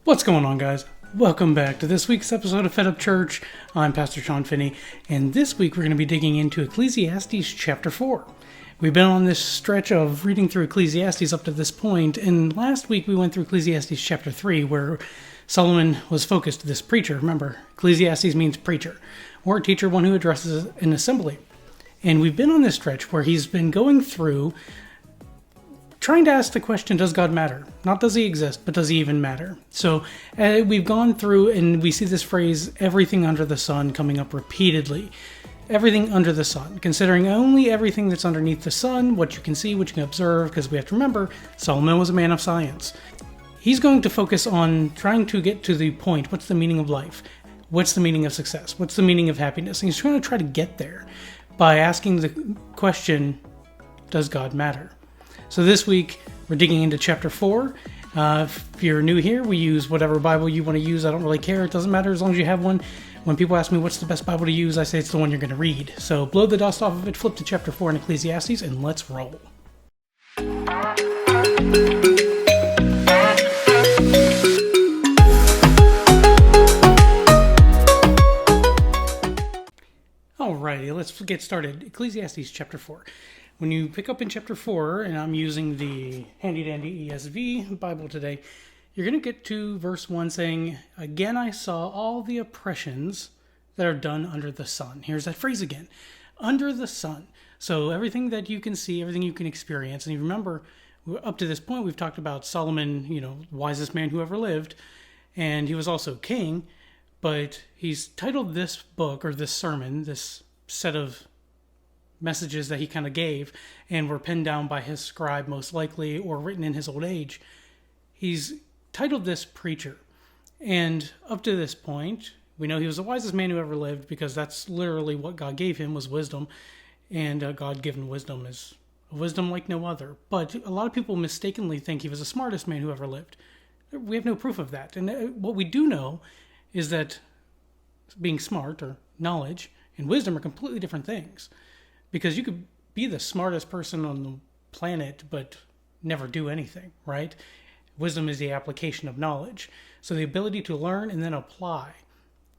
What's going on, guys? Welcome back to this week's episode of Fed Up Church. I'm Pastor Sean Finney, and this week we're going to be digging into Ecclesiastes chapter 4. We've been on this stretch of reading through Ecclesiastes up to this point, and last week we went through Ecclesiastes chapter 3, where Solomon was focused, this preacher. Remember, Ecclesiastes means preacher, or teacher, one who addresses an assembly. And we've been on this stretch where he's been going through trying to ask the question, does God matter? Not does he exist, but does he even matter? So we've gone through and we see this phrase, everything under the sun, coming up repeatedly. Everything under the sun, considering only everything that's underneath the sun, what you can see, what you can observe, because we have to remember, Solomon was a man of science. He's going to focus on trying to get to the point, what's the meaning of life? What's the meaning of success? What's the meaning of happiness? And he's trying to try to get there by asking the question, does God matter? So this week, we're digging into chapter 4. If you're new here, we use whatever Bible you want to use. I don't really care. It doesn't matter as long as you have one. When people ask me what's the best Bible to use, I say it's the one you're going to read. So blow the dust off of it, flip to chapter 4 in Ecclesiastes, and let's roll. Alrighty, let's get started. Ecclesiastes chapter 4. When you pick up in chapter 4, and I'm using the handy-dandy ESV Bible today, you're going to get to verse 1 saying, again I saw all the oppressions that are done under the sun. Here's that phrase again, under the sun. So everything that you can see, everything you can experience. And you remember, up to this point, we've talked about Solomon, wisest man who ever lived, and he was also king, but he's titled this book, or this sermon, this set of messages that he kind of gave and were penned down by his scribe most likely, or written in his old age. He's titled this Preacher. And up to this point, we know he was the wisest man who ever lived, because that's literally what God gave him, was wisdom. And God-given wisdom is a wisdom like no other. But a lot of people mistakenly think he was the smartest man who ever lived. We have no proof of that. And what we do know is that being smart, or knowledge, and wisdom are completely different things. Because you could be the smartest person on the planet, but never do anything, right? Wisdom is the application of knowledge. So the ability to learn and then apply.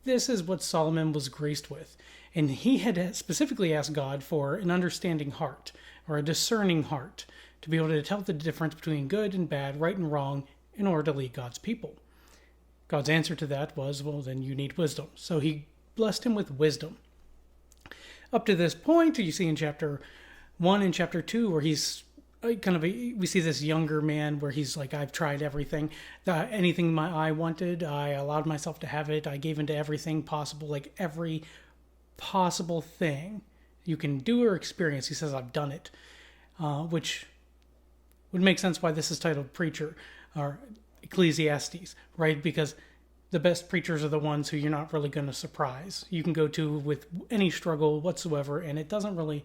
This is what Solomon was graced with. And he had specifically asked God for an understanding heart, or a discerning heart, to be able to tell the difference between good and bad, right and wrong, in order to lead God's people. God's answer to that was, well, then you need wisdom. So he blessed him with wisdom. Up to this point, you see in chapter 1 and chapter 2, where he's we see this younger man where he's like, I've tried everything. Anything my eye wanted, I allowed myself to have it. I gave into everything possible, like every possible thing you can do or experience. He says, I've done it, which would make sense why this is titled Preacher, or Ecclesiastes, right? Because the best preachers are the ones who you're not really going to surprise. You can go to with any struggle whatsoever, and it doesn't really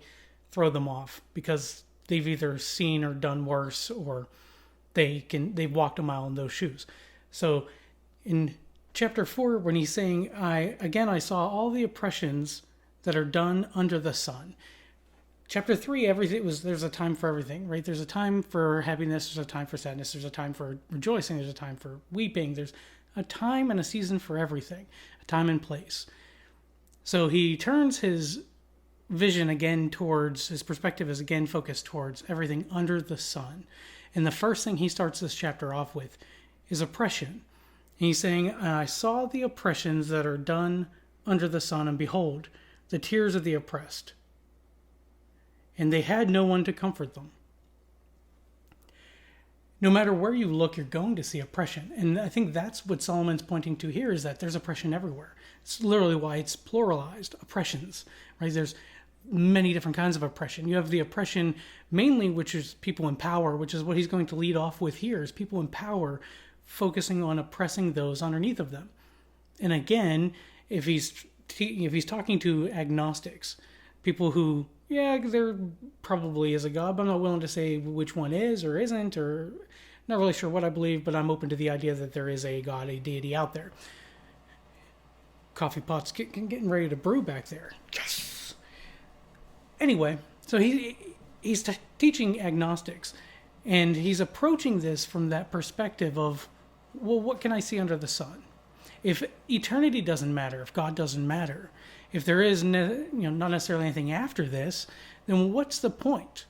throw them off, because they've either seen or done worse, or they've walked a mile in those shoes. So in chapter 4, when he's saying, I saw all the oppressions that are done under the sun. Chapter 3, there's a time for everything, right? There's a time for happiness, there's a time for sadness, there's a time for rejoicing, there's a time for weeping, there's a time and a season for everything, a time and place. So he turns his vision again towards, his perspective is again focused towards everything under the sun. And the first thing he starts this chapter off with is oppression. And he's saying, I saw the oppressions that are done under the sun, and behold, the tears of the oppressed. And they had no one to comfort them. No matter where you look, you're going to see oppression. And I think that's what Solomon's pointing to here, is that there's oppression everywhere. It's literally why it's pluralized, oppressions, right? There's many different kinds of oppression. You have the oppression mainly, which is people in power, which is what he's going to lead off with here, is people in power focusing on oppressing those underneath of them. And again, if he's talking to agnostics, people who, yeah, there probably is a God, but I'm not willing to say which one is or isn't, or not really sure what I believe, but I'm open to the idea that there is a God, a deity out there. Coffee pot's getting ready to brew back there. Yes! Anyway, so he's teaching agnostics, and he's approaching this from that perspective of Well, what can I see under the sun? If eternity doesn't matter, if God doesn't matter, if there is not necessarily anything after this, then what's the point?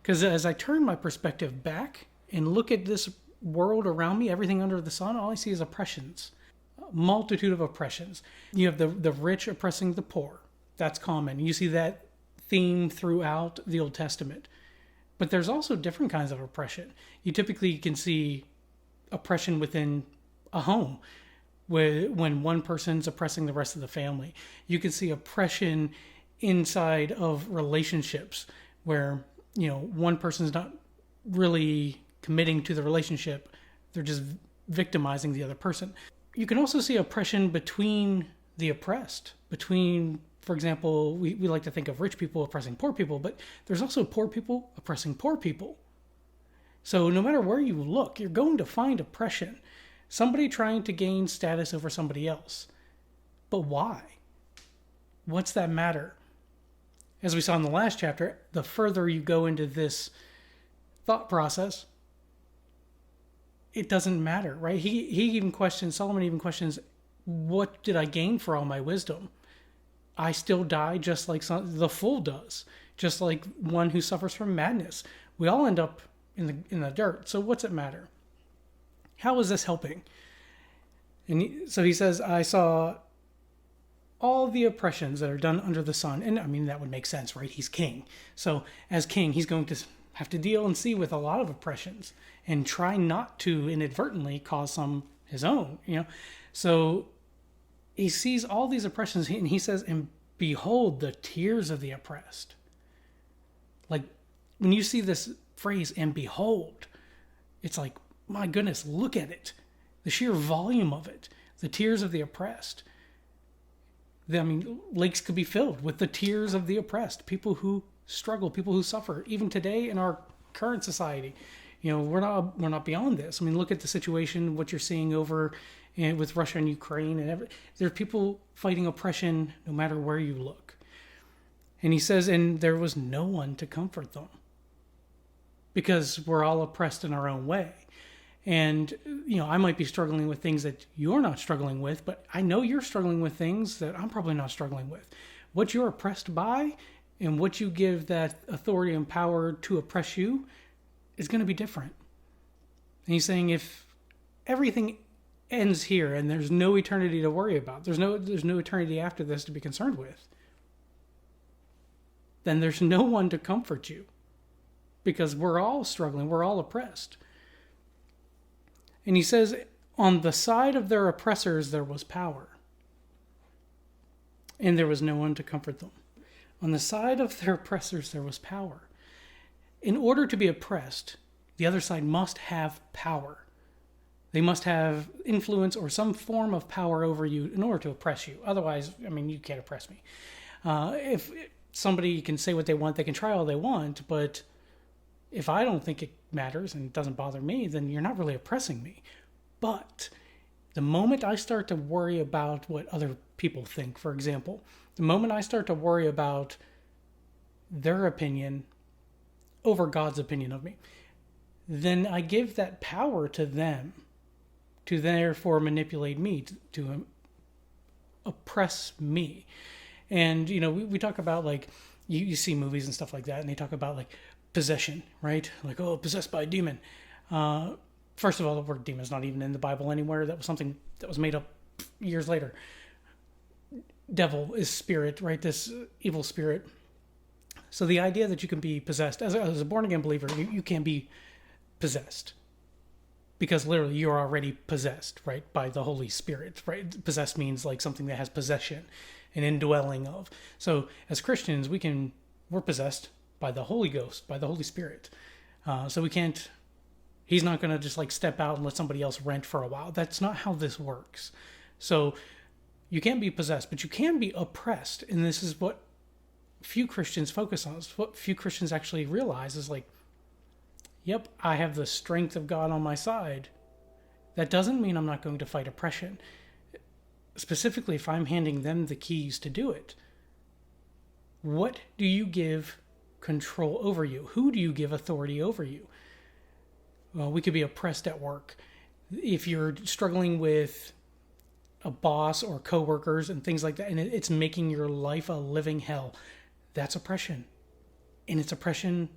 Because as I turn my perspective back and look at this world around me, everything under the sun, all I see is oppressions, a multitude of oppressions. You have the rich oppressing the poor. That's common. You see that theme throughout the Old Testament. But there's also different kinds of oppression. You typically can see oppression within a home, when one person's oppressing the rest of the family. You can see oppression inside of relationships where, one person's not really committing to the relationship. They're just victimizing the other person. You can also see oppression between the oppressed, for example, we like to think of rich people oppressing poor people, but there's also poor people oppressing poor people. So no matter where you look, you're going to find oppression. Somebody trying to gain status over somebody else. But why? What's that matter? As we saw in the last chapter, the further you go into this thought process, it doesn't matter, right? Solomon even questions, what did I gain for all my wisdom? I still die just like the fool does, just like one who suffers from madness. We all end up in the dirt. So what's it matter? How is this helping? And so he says, I saw all the oppressions that are done under the sun. And I mean, that would make sense, right? He's king. So as king, he's going to have to deal and see with a lot of oppressions and try not to inadvertently cause some his own, So he sees all these oppressions and he says, and behold the tears of the oppressed. Like when you see this phrase, and behold, it's like, my goodness, look at it. The sheer volume of it. The tears of the oppressed. Lakes could be filled with the tears of the oppressed. People who struggle, people who suffer. Even today in our current society, we're not beyond this. Look at the situation, what you're seeing over with Russia and Ukraine. And there are people fighting oppression no matter where you look. And he says, and there was no one to comfort them. Because we're all oppressed in our own way. And, I might be struggling with things that you're not struggling with, but I know you're struggling with things that I'm probably not struggling with. What you're oppressed by and what you give that authority and power to oppress you is going to be different. And he's saying if everything ends here and there's no eternity to worry about, there's no eternity after this to be concerned with, then there's no one to comfort you. Because we're all struggling, we're all oppressed. And he says, on the side of their oppressors there was power, and there was no one to comfort them. On the side of their oppressors there was power. In order to be oppressed, the other side must have power. They must have influence or some form of power over you in order to oppress you. Otherwise, you can't oppress me. If somebody can say what they want, they can try all they want, but if I don't think it matters and it doesn't bother me, then you're not really oppressing me. But the moment I start to worry about what other people think, for example, the moment I start to worry about their opinion over God's opinion of me, then I give that power to them to therefore manipulate me, to oppress me. And, we talk about you see movies and stuff like that, and they talk about possession, right? Possessed by a demon. First of all, the word demon is not even in the Bible anywhere. That was something that was made up years later. Devil is spirit, right? This evil spirit. So the idea that you can be possessed, as a born-again believer, you can't be possessed. Because literally you're already possessed, right? By the Holy Spirit, right? Possessed means something that has possession, an indwelling of. So as Christians, we're possessed by the Holy Ghost, by the Holy Spirit. So he's not going to just step out and let somebody else rent for a while. That's not how this works. So you can't be possessed, but you can be oppressed. And this is what few Christians focus on. It's what few Christians actually realize is yep, I have the strength of God on my side. That doesn't mean I'm not going to fight oppression. Specifically, if I'm handing them the keys to do it. What do you give control over you? Who do you give authority over you? Well, we could be oppressed at work. If you're struggling with a boss or coworkers and things like that, and it's making your life a living hell, that's oppression. And it's oppression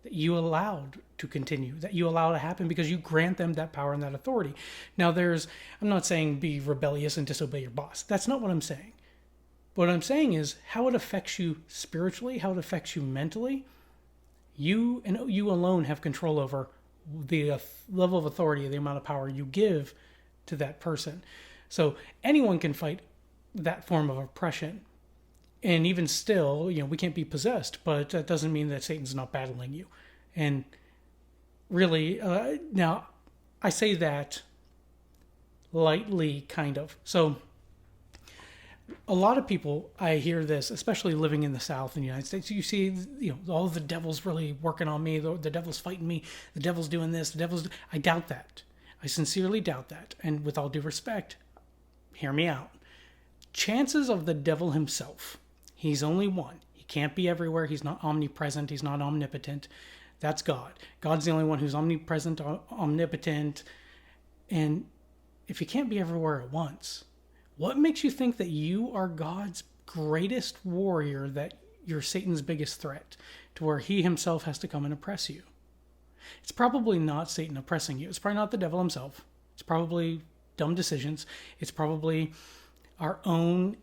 that you allowed to continue, that you allow to happen because you grant them that power and that authority. Now, I'm not saying be rebellious and disobey your boss. That's not what I'm saying. What I'm saying is how it affects you spiritually, how it affects you mentally. You and you alone have control over the level of authority, the amount of power you give to that person. So anyone can fight that form of oppression. And even still, we can't be possessed, but that doesn't mean that Satan's not battling you. And really, now, I say that lightly, kind of. So a lot of people, I hear this, especially living in the South in the United States, you see, all the devil's really working on me, the devil's fighting me, the devil's doing this, I doubt that. I sincerely doubt that. And with all due respect, hear me out. Chances of the devil himself, he's only one. He can't be everywhere. He's not omnipresent. He's not omnipotent. That's God. God's the only one who's omnipresent, omnipotent. And if he can't be everywhere at once, what makes you think that you are God's greatest warrior, that you're Satan's biggest threat, to where he himself has to come and oppress you? It's probably not Satan oppressing you. It's probably not the devil himself. It's probably dumb decisions. It's probably our own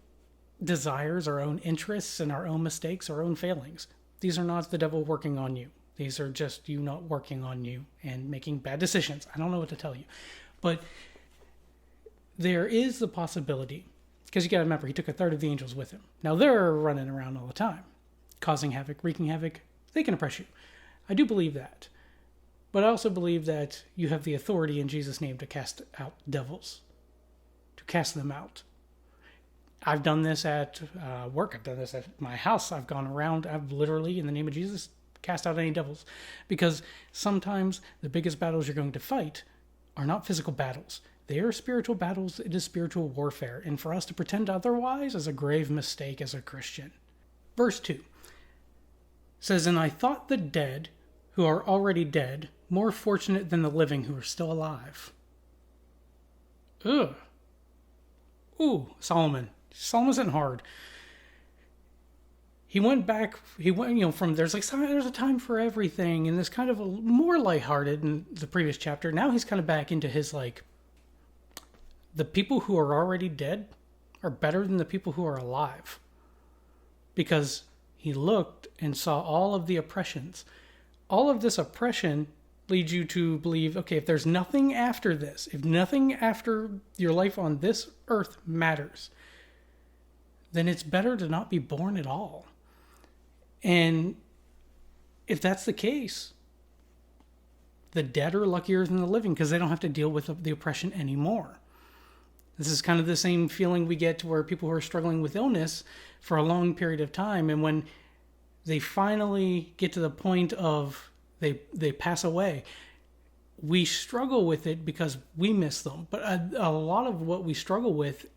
desires, our own interests, and our own mistakes, our own failings. These are not the devil working on you. These are just you not working on you and making bad decisions. I don't know what to tell you. But there is the possibility, because you got to remember, he took a third of the angels with him. Now they're running around all the time, causing havoc, wreaking havoc. They can oppress you. I do believe that. But I also believe that you have the authority in Jesus' name to cast out devils, to cast them out. I've done this at work. I've done this at my house. I've gone around. I've literally, in the name of Jesus, cast out any devils. Because sometimes the biggest battles you're going to fight are not physical battles. They are spiritual battles. It is spiritual warfare. And for us to pretend otherwise is a grave mistake as a Christian. Verse 2 says, "And I thought the dead, who are already dead, more fortunate than the living who are still alive." Ugh. Ooh, Solomon. Solomon's hitting hard. He went, from there's a time for everything, and this kind of more lighthearted in the previous chapter. Now he's kind of back into his the people who are already dead are better than the people who are alive. Because he looked and saw all of the oppressions. All of this oppression leads you to believe, okay, if there's nothing after this, if nothing after your life on this earth matters, then it's better to not be born at all. And if that's the case, the dead are luckier than the living because they don't have to deal with the oppression anymore. This is kind of the same feeling we get to where people who are struggling with illness for a long period of time, and when they finally get to the point of they pass away, we struggle with it because we miss them. But a lot of what we struggle with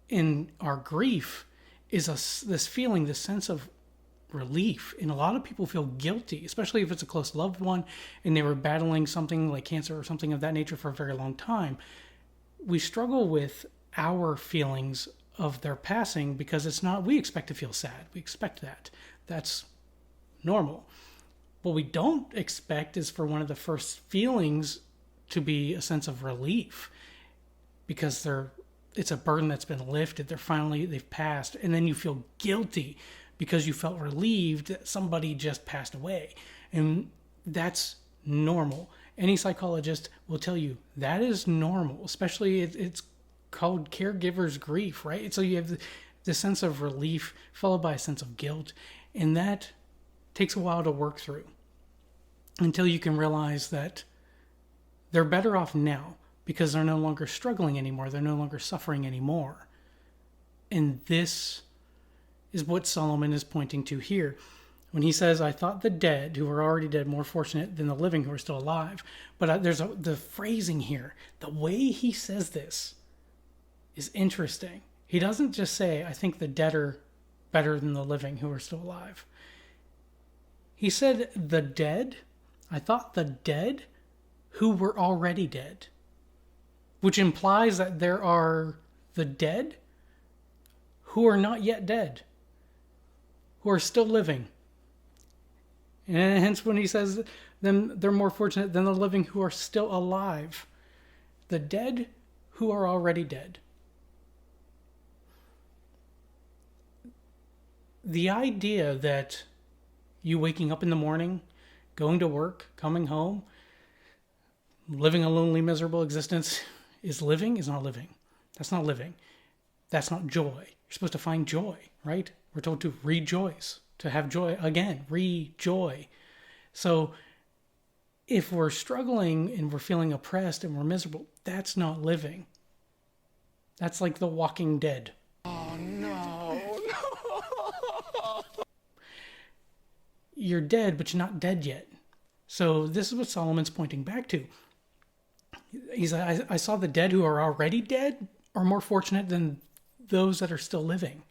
in our grief is this feeling, this sense of relief. And a lot of people feel guilty, especially if it's a close loved one and they were battling something like cancer or something of that nature for a very long time. We struggle with our feelings of their passing because it's not, we expect to feel sad. We expect that. That's normal. What we don't expect is for one of the first feelings to be a sense of relief because it's a burden that's been lifted. They've passed. And then you feel guilty because you felt relieved that somebody just passed away. And that's normal. Any psychologist will tell you that is normal, especially it's called caregiver's grief, right? So you have the sense of relief followed by a sense of guilt. And that takes a while to work through until you can realize that they're better off now because they're no longer struggling anymore. They're no longer suffering anymore. And this is what Solomon is pointing to here. When he says, I thought the dead who were already dead more fortunate than the living who are still alive. But there's the phrasing here. The way he says this is interesting. He doesn't just say, I think the dead are better than the living who are still alive. He said the dead. I thought the dead who were already dead. which implies that there are the dead who are not yet dead, who are still living. And hence when he says them, they're more fortunate than the living who are still alive. The dead who are already dead. The idea that you waking up in the morning, going to work, coming home, living a lonely, miserable existence is living is not living. That's not living. That's not joy. You're supposed to find joy, right? We're told to rejoice, to have joy again, rejoy. So if we're struggling and we're feeling oppressed and we're miserable, that's not living. That's like the walking dead. Oh, no. You're dead, but you're not dead yet. So this is what Solomon's pointing back to. He's like, I saw the dead who are already dead are more fortunate than those that are still living,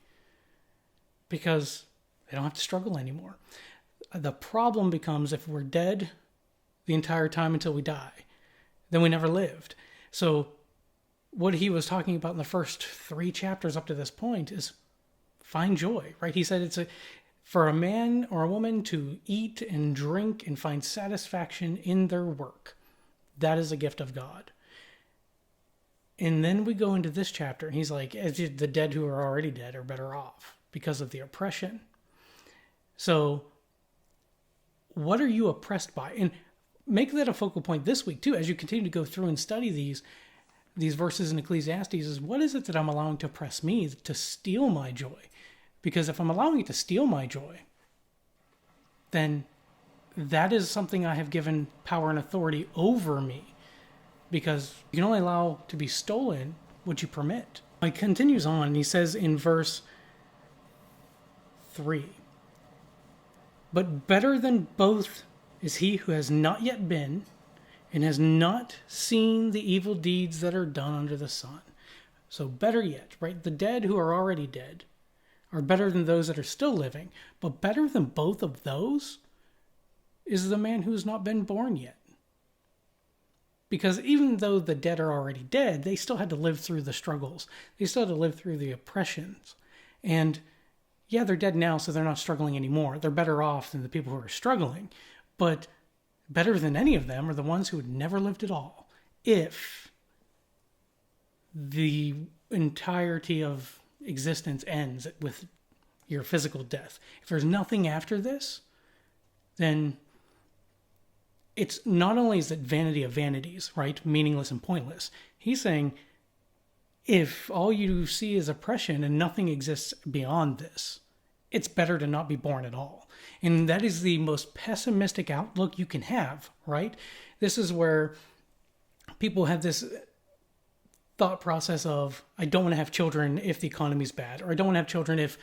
because they don't have to struggle anymore. The problem becomes if we're dead the entire time until we die, then we never lived. So what he was talking about in the first 3 chapters up to this point is find joy, right? He said for a man or a woman to eat and drink and find satisfaction in their work. That is a gift of God. And then we go into this chapter, and he's like, the dead who are already dead are better off because of the oppression. So what are you oppressed by? And make that a focal point this week, too, as you continue to go through and study these verses in Ecclesiastes, is what is it that I'm allowing to oppress me, to steal my joy? Because if I'm allowing it to steal my joy, then that is something I have given power and authority over me. Because you can only allow to be stolen what you permit. He continues on, and he says in verse 3, "But better than both is he who has not yet been, and has not seen the evil deeds that are done under the sun." So better yet, right? The dead who are already dead are better than those that are still living. But better than both of those is the man who has not been born yet. Because even though the dead are already dead, they still had to live through the struggles. They still had to live through the oppressions. And yeah, they're dead now, so they're not struggling anymore. They're better off than the people who are struggling. But better than any of them are the ones who had never lived at all, if the entirety of existence ends with your physical death. If there's nothing after this, then it's not only is it vanity of vanities, right? Meaningless and pointless. He's saying if all you see is oppression and nothing exists beyond this, it's better to not be born at all. And that is the most pessimistic outlook you can have, right? This is where people have this thought process of, I don't want to have children if the economy's bad, or I don't want to have children if,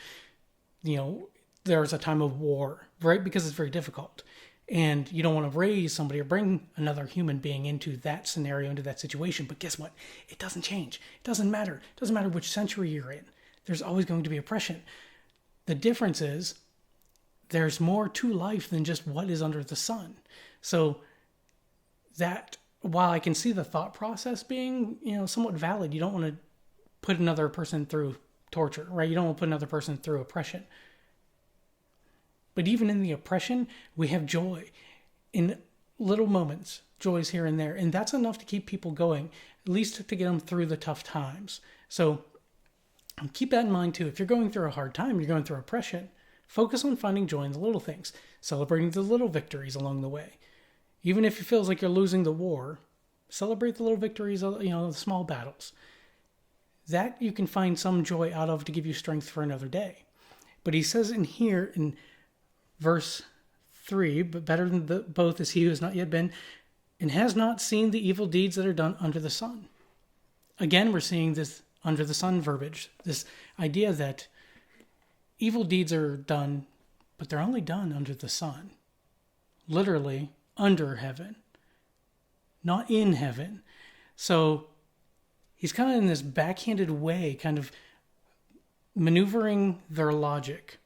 there's a time of war, right? Because it's very difficult. And you don't want to raise somebody or bring another human being into that scenario, into that situation. But guess what? It doesn't change. It doesn't matter. It doesn't matter which century you're in. There's always going to be oppression. The difference is there's more to life than just what is under the sun. So that, while I can see the thought process being, somewhat valid, you don't want to put another person through torture, right? You don't want to put another person through oppression. But even in the oppression, we have joy in little moments, joys here and there. And that's enough to keep people going, at least to get them through the tough times. So keep that in mind too. If you're going through a hard time, you're going through oppression, focus on finding joy in the little things, celebrating the little victories along the way. Even if it feels like you're losing the war, celebrate the little victories, the small battles. That you can find some joy out of to give you strength for another day. But he says in here in verse 3, but better than both is he who has not yet been and has not seen the evil deeds that are done under the sun. Again, we're seeing this under the sun verbiage, this idea that evil deeds are done, but they're only done under the sun. Literally, under heaven, not in heaven. So he's kind of in this backhanded way, kind of maneuvering their logic,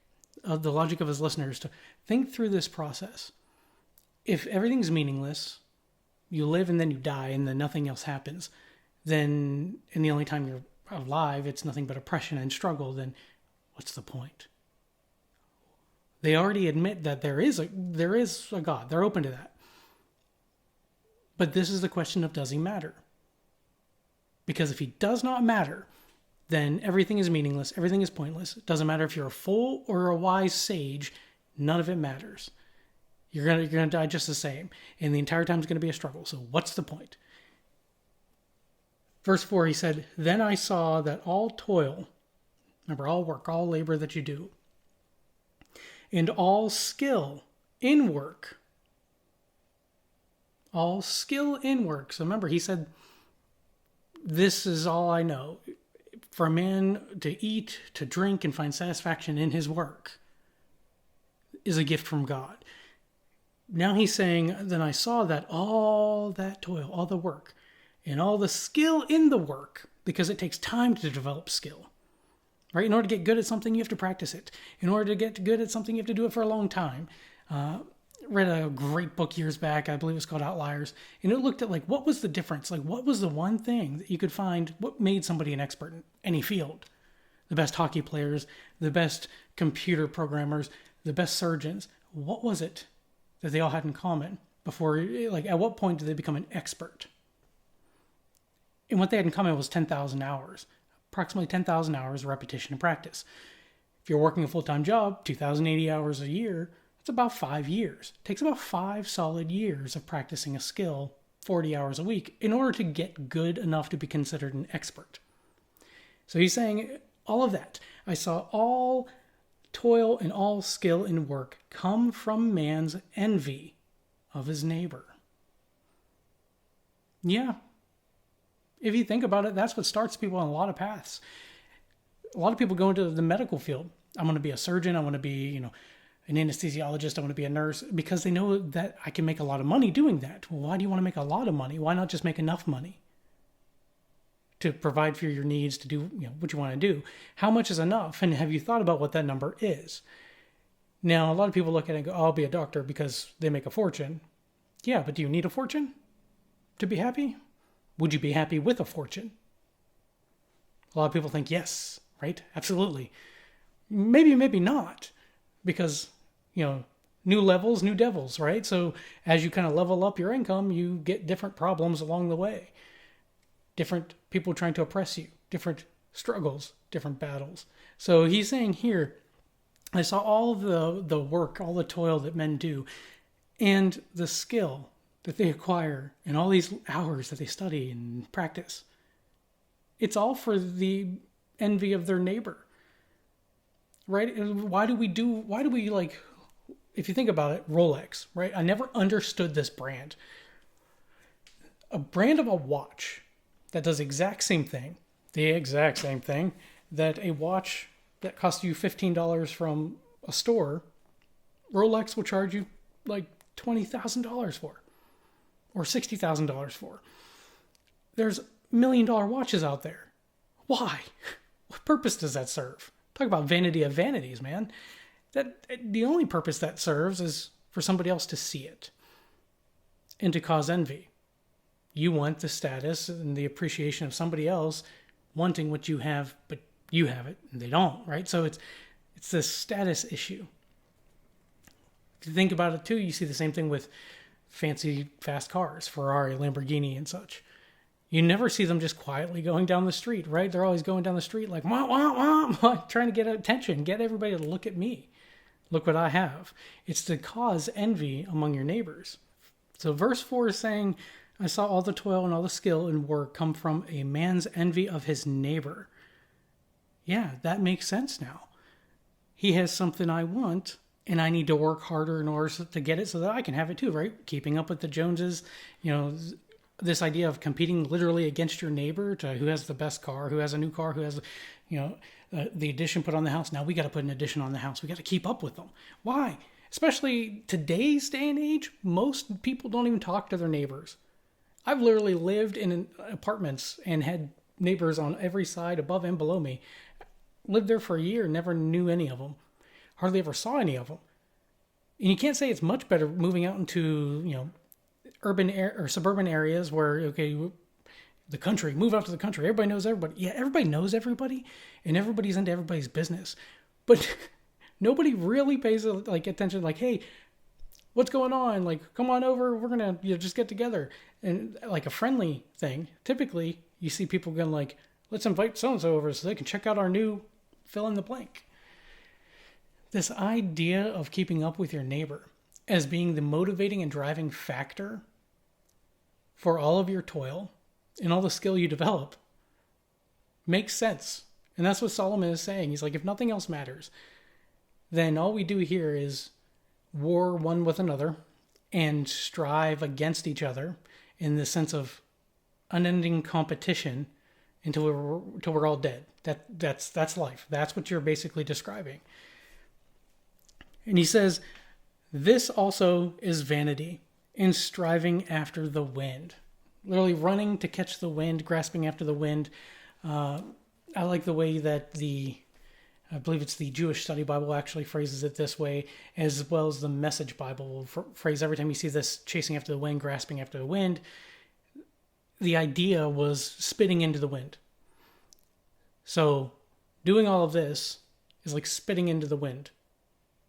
the logic of his listeners, to think through this process. If everything's meaningless, you live and then you die and then nothing else happens, then, and the only time you're alive, it's nothing but oppression and struggle, then what's the point? They already admit that there is a God. They're open to that. But this is the question of, does he matter? Because if he does not matter, then everything is meaningless. Everything is pointless. It doesn't matter if you're a fool or a wise sage. None of it matters. You're gonna die just the same. And the entire time is going to be a struggle. So what's the point? Verse 4, he said, "Then I saw that all toil," remember, all work, all labor that you do, "and all skill in work." All skill in work. So remember, he said, this is all I know. For a man to eat, to drink, and find satisfaction in his work is a gift from God. Now he's saying, then I saw that all that toil, all the work, and all the skill in the work, because it takes time to develop skill. Right? In order to get good at something, you have to practice it. In order to get good at something, you have to do it for a long time. Read a great book years back, I believe it's called Outliers, and it looked at like, what was the difference? Like, what was the one thing that you could find, what made somebody an expert in any field? The best hockey players, the best computer programmers, the best surgeons. What was it that they all had in common before, like, at what point did they become an expert? And what they had in common was 10,000 hours, approximately 10,000 hours of repetition and practice. If you're working a full-time job, 2,080 hours a year, it's about 5 years. It takes about 5 solid years of practicing a skill, 40 hours a week, in order to get good enough to be considered an expert. So he's saying all of that. I saw all toil and all skill in work come from man's envy of his neighbor. Yeah. If you think about it, that's what starts people on a lot of paths. A lot of people go into the medical field. I'm going to be a surgeon. I want to be, an anesthesiologist. I want to be a nurse, because they know that I can make a lot of money doing that. Well, why do you want to make a lot of money? Why not just make enough money to provide for your needs, to do what you want to do? How much is enough? And have you thought about what that number is? Now, a lot of people look at it and go, oh, I'll be a doctor because they make a fortune. Yeah, but do you need a fortune to be happy? Would you be happy with a fortune? A lot of people think yes, right? Absolutely. Maybe, maybe not, because, new levels, new devils, right? So as you kind of level up your income, you get different problems along the way. Different people trying to oppress you, different struggles, different battles. So he's saying here, I saw all the work, all the toil that men do, and the skill that they acquire, and all these hours that they study and practice. It's all for the envy of their neighbor, right? Why do we like, if you think about it, Rolex, right? I never understood this brand. A brand of a watch that does the exact same thing that a watch that costs you $15 from a store, Rolex will charge you like $20,000 for, or $60,000 for. There's $1 million watches out there. Why? What purpose does that serve? Talk about vanity of vanities, man. That the only purpose that serves is for somebody else to see it and to cause envy. You want the status and the appreciation of somebody else wanting what you have, but you have it and they don't, right? So it's this status issue. If you think about it too, you see the same thing with fancy fast cars, Ferrari, Lamborghini, and such. You never see them just quietly going down the street, right? They're always going down the street like, wah, wah, wah, trying to get attention, get everybody to look at me. Look what I have. It's to cause envy among your neighbors. So verse 4 is saying, I saw all the toil and all the skill and work come from a man's envy of his neighbor. Yeah, that makes sense now. He has something I want, and I need to work harder in order to get it so that I can have it too, right? Keeping up with the Joneses, this idea of competing literally against your neighbor to who has the best car, who has a new car, who has, the addition put on the house. Now we got to put an addition on the house. We got to keep up with them. Why? Especially today's day and age, most people don't even talk to their neighbors. I've literally lived in apartments and had neighbors on every side, above and below me. Lived there for a year, never knew any of them. Hardly ever saw any of them. And you can't say it's much better moving out into, urban or suburban areas where, okay, the country, move out to the country. Everybody knows everybody. Yeah, everybody knows everybody, and everybody's into everybody's business. But nobody really pays like attention. Like, hey, what's going on? Like, come on over. We're gonna just get together. And like a friendly thing. Typically, you see people going like, let's invite so and so over so they can check out our new fill in the blank. This idea of keeping up with your neighbor as being the motivating and driving factor for all of your toil and all the skill you develop makes sense. And that's what Solomon is saying. He's like, if nothing else matters, then all we do here is war one with another and strive against each other in the sense of unending competition until we're all dead. That's life. That's what you're basically describing. And he says, this also is vanity and striving after the wind. Literally running to catch the wind, grasping after the wind. I like the way that I believe it's the Jewish Study Bible actually phrases it this way, as well as the Message Bible will phrase every time you see this chasing after the wind, grasping after the wind. The idea was spitting into the wind. So doing all of this is like spitting into the wind,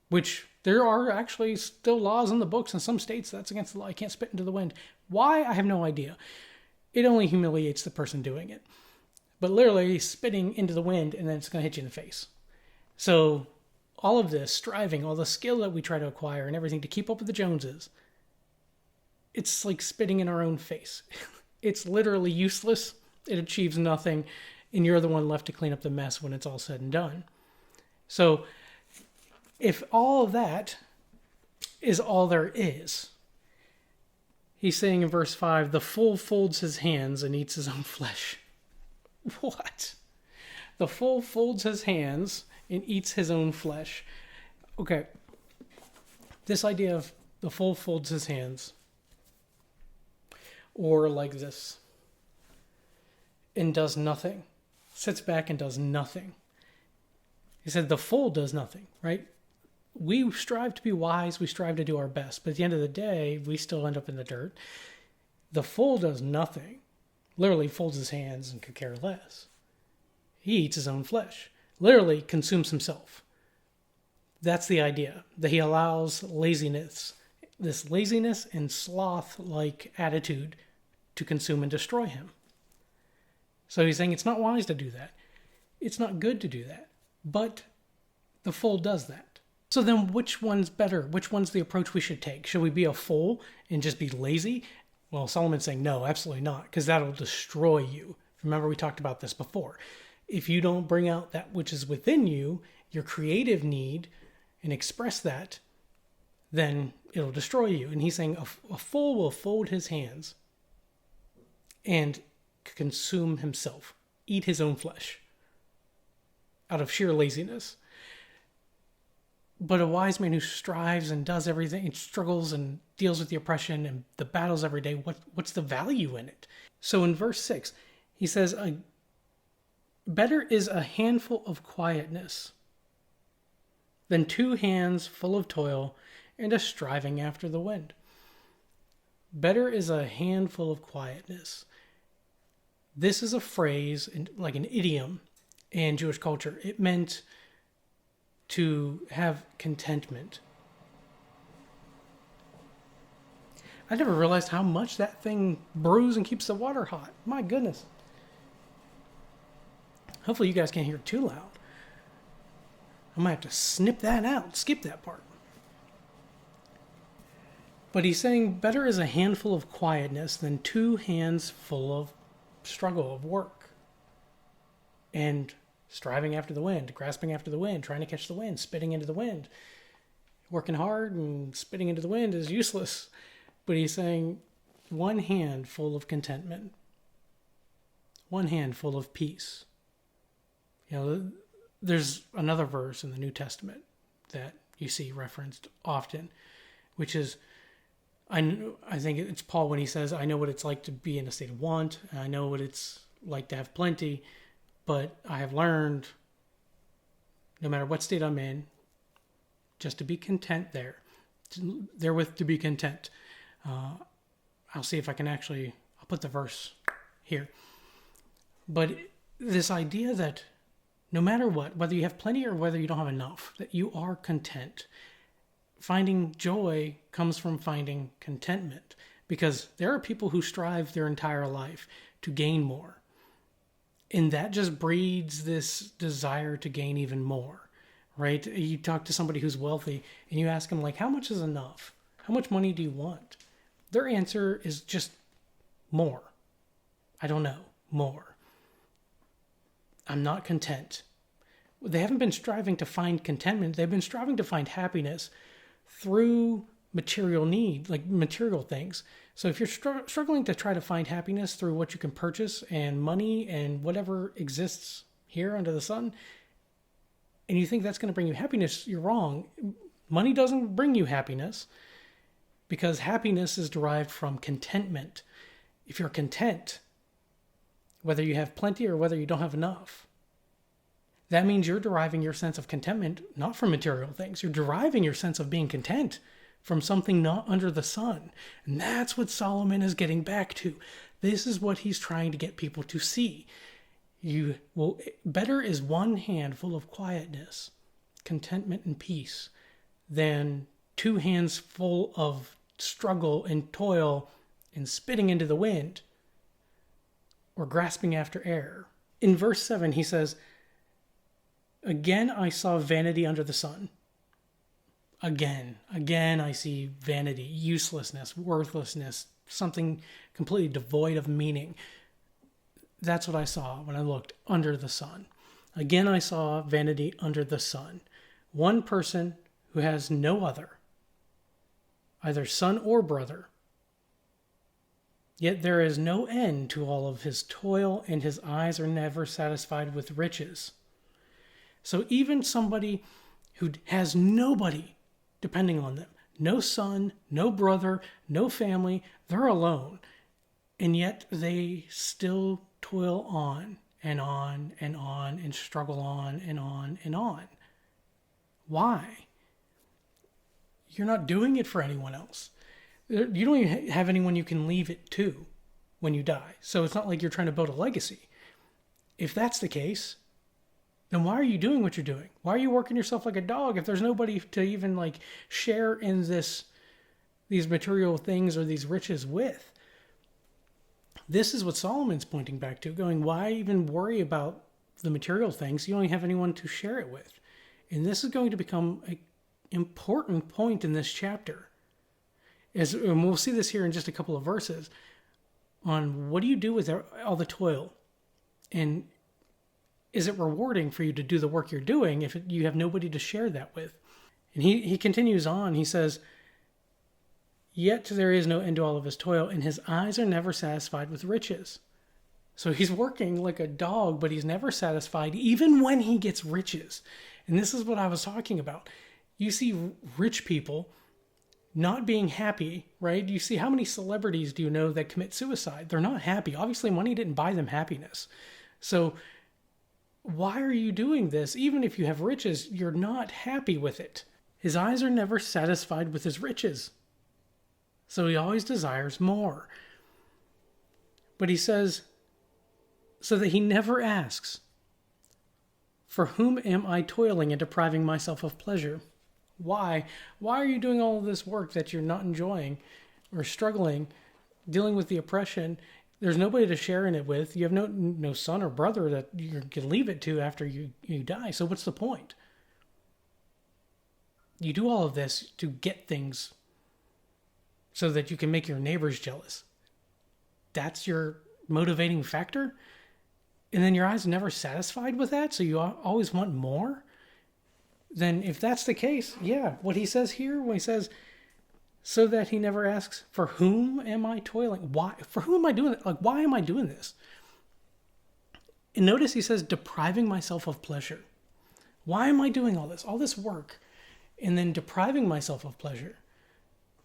which there are actually still laws in the books in some states that's against the law. You can't spit into the wind. Why? I have no idea. It only humiliates the person doing it. But literally spitting into the wind and then it's going to hit you in the face. So all of this striving, all the skill that we try to acquire and everything to keep up with the Joneses, it's like spitting in our own face. It's literally useless. It achieves nothing. And you're the one left to clean up the mess when it's all said and done. So if all of that is all there is, he's saying in verse 5, the fool folds his hands and eats his own flesh. What? The fool folds his hands and eats his own flesh. Okay. This idea of the fool folds his hands, or like this, and does nothing, sits back and does nothing. He said the fool does nothing, right? We strive to be wise, we strive to do our best, but at the end of the day, we still end up in the dirt. The fool does nothing, literally folds his hands and could care less. He eats his own flesh, literally consumes himself. That's the idea, that he allows laziness, this laziness and sloth-like attitude to consume and destroy him. So he's saying it's not wise to do that. It's not good to do that. But the fool does that. So then which one's better? Which one's the approach we should take? Should we be a fool and just be lazy? Well, Solomon's saying no, absolutely not, because that'll destroy you. Remember, we talked about this before. If you don't bring out that which is within you, your creative need, and express that, then it'll destroy you. And he's saying a fool will fold his hands and consume himself, eat his own flesh out of sheer laziness. But a wise man who strives and does everything and struggles and deals with the oppression and the battles every day, what's the value in it? So in verse 6, he says, better is a handful of quietness than 2 hands full of toil and a striving after the wind. Better is a handful of quietness. This is a phrase, like an idiom in Jewish culture. It meant to have contentment. I never realized how much that thing brews and keeps the water hot. My goodness. Hopefully you guys can't hear it too loud. I might have to snip that out, skip that part. But he's saying better is a handful of quietness than 2 hands full of struggle, of work. And striving after the wind, grasping after the wind, trying to catch the wind, spitting into the wind. Working hard and spitting into the wind is useless. But he's saying 1 hand full of contentment. 1 hand full of peace. You know, there's another verse in the New Testament that you see referenced often, which is, I think it's Paul when he says, I know what it's like to be in a state of want, and I know what it's like to have plenty, but I have learned, no matter what state I'm in, just to be content therewith to be content. I'll see if I can I'll put the verse here. But this idea that no matter what, whether you have plenty or whether you don't have enough, that you are content. Finding joy comes from finding contentment, because there are people who strive their entire life to gain more. And that just breeds this desire to gain even more, right? You talk to somebody who's wealthy and you ask them, like, how much is enough? How much money do you want? Their answer is just more. I don't know, more. I'm not content. They haven't been striving to find contentment. They've been striving to find happiness through material need, like material things. So if you're struggling to try to find happiness through what you can purchase and money and whatever exists here under the sun, and you think that's going to bring you happiness, you're wrong. Money doesn't bring you happiness, because happiness is derived from contentment. If you're content, whether you have plenty or whether you don't have enough, that means you're deriving your sense of contentment not from material things. You're deriving your sense of being content from something not under the sun. And that's what Solomon is getting back to. This is what he's trying to get people to see. Better is one hand full of quietness, contentment, and peace than two hands full of struggle and toil and spitting into the wind or grasping after air. In verse 7, he says, again, I saw vanity under the sun. Again, I see vanity, uselessness, worthlessness, something completely devoid of meaning. That's what I saw when I looked under the sun. Again, I saw vanity under the sun. One person who has no other, either son or brother. Yet there is no end to all of his toil, and his eyes are never satisfied with riches. So even somebody who has nobody depending on them, no son, no brother, no family, they're alone. And yet they still toil on and on and on and struggle on and on and on. Why? You're not doing it for anyone else. You don't even have anyone you can leave it to when you die. So it's not like you're trying to build a legacy. If that's the case, then why are you doing what you're doing? Why are you working yourself like a dog if there's nobody to even like share in these material things or these riches with? This is what Solomon's pointing back to, going, why even worry about the material things? You don't have anyone to share it with. And this is going to become an important point in this chapter. And we'll see this here in just a couple of verses on what do you do with all the toil? And is it rewarding for you to do the work you're doing if you have nobody to share that with? And he continues on. He says, yet there is no end to all of his toil, and his eyes are never satisfied with riches. So he's working like a dog, but he's never satisfied, even when he gets riches. And this is what I was talking about. You see rich people not being happy, right? You see, how many celebrities do you know that commit suicide? They're not happy. Obviously, money didn't buy them happiness. So why are you doing this? Even if you have riches, you're not happy with it. His eyes are never satisfied with his riches. So he always desires more. But he says, so that he never asks, for whom am I toiling and depriving myself of pleasure? Why? Why are you doing all of this work that you're not enjoying or struggling, dealing with the oppression? There's nobody to share in it with. You have no son or brother that you can leave it to after you die. So what's the point? You do all of this to get things so that you can make your neighbors jealous. That's your motivating factor? And then your eyes are never satisfied with that, so you always want more? Then if that's the case, yeah, what he says here, when he says, so that he never asks, for whom am I toiling? Why? For whom am I doing it? Like, why am I doing this? And notice he says, depriving myself of pleasure. Why am I doing all this work, and then depriving myself of pleasure?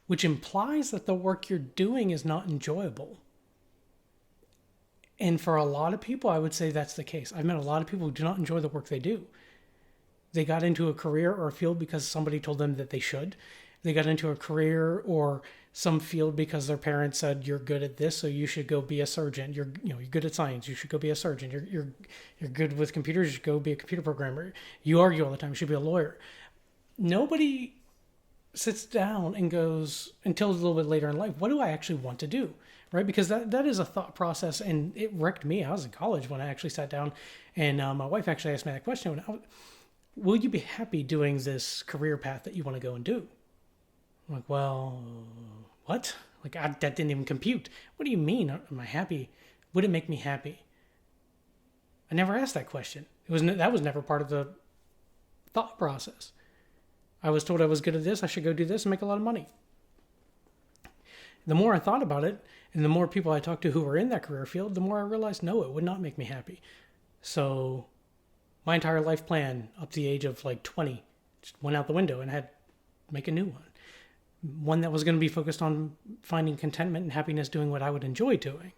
Which implies that the work you're doing is not enjoyable. And for a lot of people, I would say that's the case. I've met a lot of people who do not enjoy the work they do. They got into a career or a field because somebody told them that they should. they got into a career or some field because their parents said you're good at this, so you should go be a surgeon. You're good at science, you should go be a surgeon. You're good with computers, you should go be a computer programmer. You argue all the time, you should be a lawyer. Nobody sits down and goes until a little bit later in life, what do I actually want to do? Right? Because that is a thought process, and it wrecked me. I was in college when I actually sat down, and my wife actually asked me that question. Will you be happy doing this career path that you want to go and do? I'm like, well, what? Like, that didn't even compute. What do you mean? Am I happy? Would it make me happy? I never asked that question. That was never part of the thought process. I was told I was good at this. I should go do this and make a lot of money. The more I thought about it, and the more people I talked to who were in that career field, the more I realized, no, it would not make me happy. So my entire life plan up to the age of like 20 just went out the window, and I had to make a new one that was going to be focused on finding contentment and happiness doing what I would enjoy doing.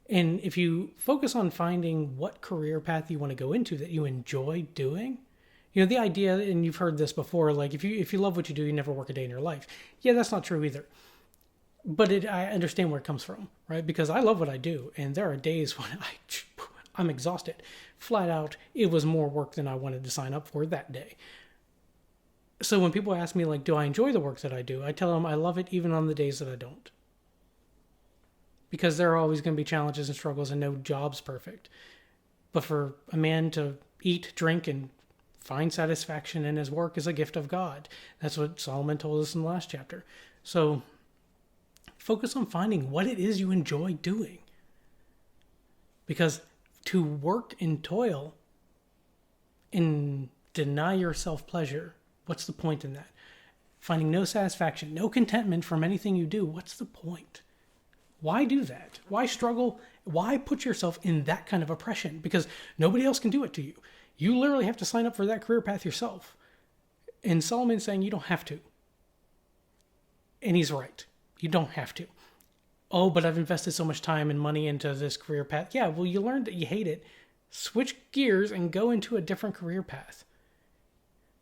And if you focus on finding what career path you want to go into that you enjoy doing, the idea, and you've heard this before, like if you love what you do, you never work a day in your life. Yeah, that's not true either. But I understand where it comes from, right? Because I love what I do, and there are days when I'm exhausted. Flat out, it was more work than I wanted to sign up for that day. So when people ask me, like, do I enjoy the work that I do? I tell them I love it even on the days that I don't. Because there are always going to be challenges and struggles, and no job's perfect. But for a man to eat, drink, and find satisfaction in his work is a gift of God. That's what Solomon told us in the last chapter. So focus on finding what it is you enjoy doing. Because to work and toil and deny yourself pleasure, what's the point in that? Finding no satisfaction, no contentment from anything you do, what's the point? Why do that? Why struggle? Why put yourself in that kind of oppression? Because nobody else can do it to you. You literally have to sign up for that career path yourself. And Solomon's saying you don't have to. And he's right. You don't have to. Oh, but I've invested so much time and money into this career path. Yeah, well, you learned that you hate it. Switch gears and go into a different career path.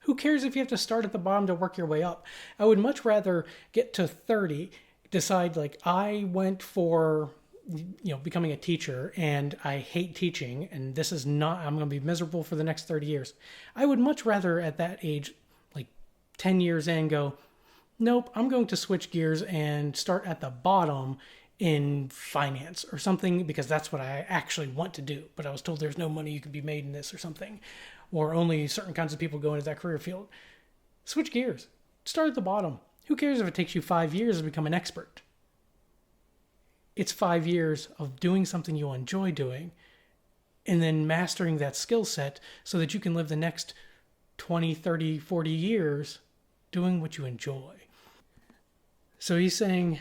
Who cares if you have to start at the bottom to work your way up? I would much rather get to 30, decide like I went for becoming a teacher and I hate teaching and this is not, I'm going to be miserable for the next 30 years. I would much rather at that age, like 10 years in, go, nope, I'm going to switch gears and start at the bottom in finance or something because that's what I actually want to do. But I was told there's no money you can be made in this or something, or only certain kinds of people go into that career field. Switch gears. Start at the bottom. Who cares if it takes you 5 years to become an expert? It's 5 years of doing something you enjoy doing and then mastering that skill set so that you can live the next 20, 30, 40 years doing what you enjoy. So he's saying,